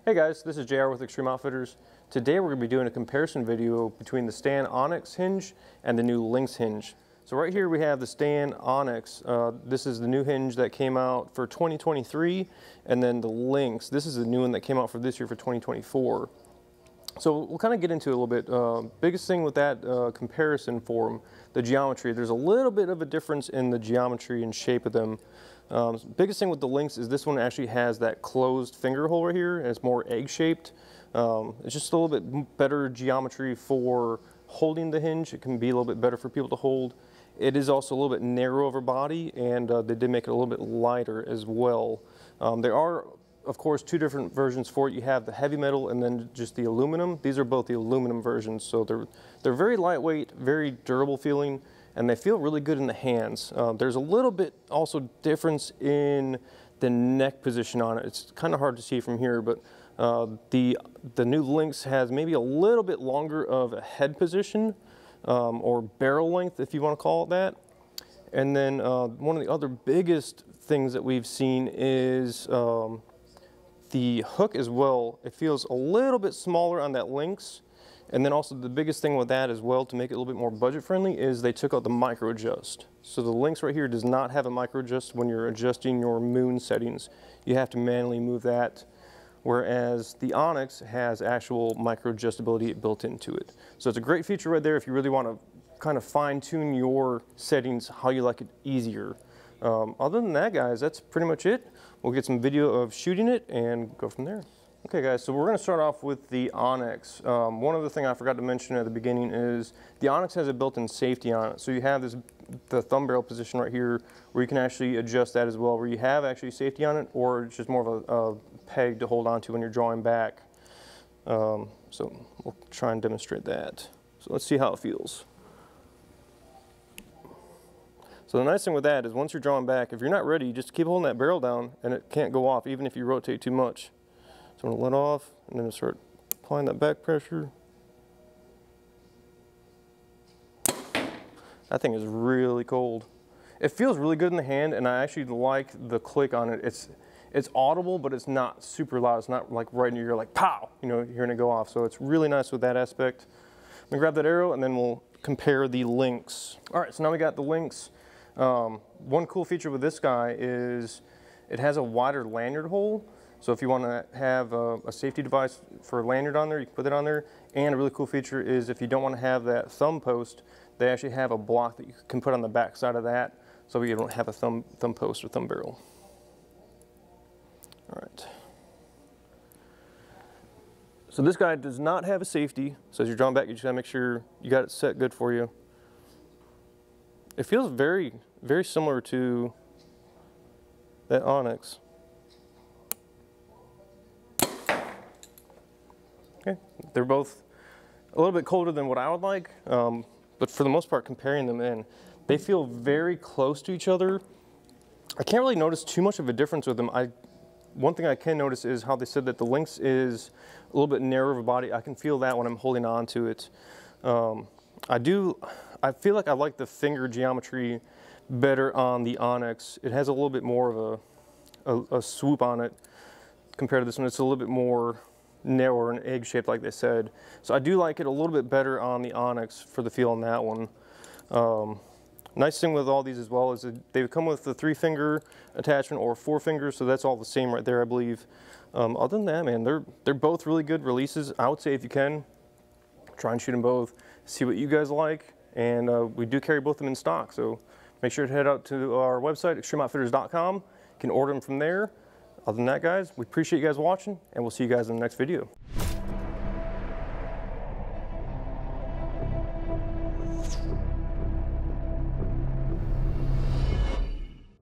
Hey guys, this is JR with Extreme Outfitters. Today we're going to be doing a comparison video between the Stan Onnex hinge and the new Lynx hinge. So right here we have the Stan Onnex. This is the new hinge that came out for 2023, and then the Lynx. This is the new one that came out for this year for 2024. So we'll kind of get into it a little bit. Biggest thing with that comparison for them, the geometry. There's a little bit of a difference in the geometry and shape of them. Biggest thing with the Lynx is this one actually has that closed finger hole right here, and it's more egg-shaped. It's just a little bit better geometry for holding the hinge. It can be a little bit better for people to hold. It is also a little bit narrow over body, and they did make it a little bit lighter as well. There are, of course, two different versions for it. You have the heavy metal and then just the aluminum. These are both the aluminum versions, so they're very lightweight, very durable feeling, and they feel really good in the hands. There's a little bit also difference in the neck position on it. It's kind of hard to see from here, but the new Lynx has maybe a little bit longer of a head position, or barrel length, if you want to call it that. And then one of the other biggest things that we've seen is the hook as well. It feels a little bit smaller on that Lynx. And then also the biggest thing with that as well, to make it a little bit more budget friendly, is they took out the micro adjust. So the Lynx right here does not have a micro adjust when you're adjusting your moon settings. You have to manually move that, whereas the Onnex has actual micro adjustability built into it. So it's a great feature right there if you really want to kind of fine tune your settings how you like it easier. Other than that, guys, that's pretty much it. We'll get some video of shooting it and go from there. Okay guys, so we're going to start off with the Onnex. One other thing I forgot to mention at the beginning is the Onnex has a built-in safety on it. So you have the thumb barrel position right here where you can actually adjust that as well, where you have actually safety on it, or it's just more of a peg to hold on to when you're drawing back. So we'll try and demonstrate that. So let's see how it feels. So the nice thing with that is once you're drawing back, if you're not ready, just keep holding that barrel down and it can't go off even if you rotate too much. So I'm going to let off and then start applying that back pressure. That thing is really cold. It feels really good in the hand, and I actually like the click on it. It's audible, but it's not super loud. It's not like right in your ear, like pow, you know, hearing it go off. So it's really nice with that aspect. I'm going to grab that arrow and then we'll compare the Lynx. All right, so now we got the Lynx. One cool feature with this guy is it has a wider lanyard hole. So if you want to have a safety device for a lanyard on there, you can put it on there. And a really cool feature is if you don't want to have that thumb post, they actually have a block that you can put on the back side of that, so you don't have a thumb post or thumb barrel. All right. So this guy does not have a safety. So as you're drawing back, you just got to make sure you got it set good for you. It feels very, very similar to that Onnex. Okay, they're both a little bit colder than what I would like, but for the most part, comparing them in, they feel very close to each other. I can't really notice too much of a difference with them. One thing I can notice is how they said that the Lynx is a little bit narrower of a body. I can feel that when I'm holding on to it. I feel like I like the finger geometry better on the Onnex. It has a little bit more of a swoop on it compared to this one. It's a little bit more narrower and egg shaped, like they said. So I do like it a little bit better on the Onnex for the feel on that one. Nice thing with all these as well is that they come with the 3-finger attachment or 4 fingers, so that's all the same right there, I believe. Other than that, man, they're both really good releases. I would say if you can, try and shoot them both, see what you guys like, and we do carry both of them in stock, so make sure to head out to our website, extremeoutfitters.com. You can order them from there. Other than that, guys, we appreciate you guys watching, and we'll see you guys in the next video.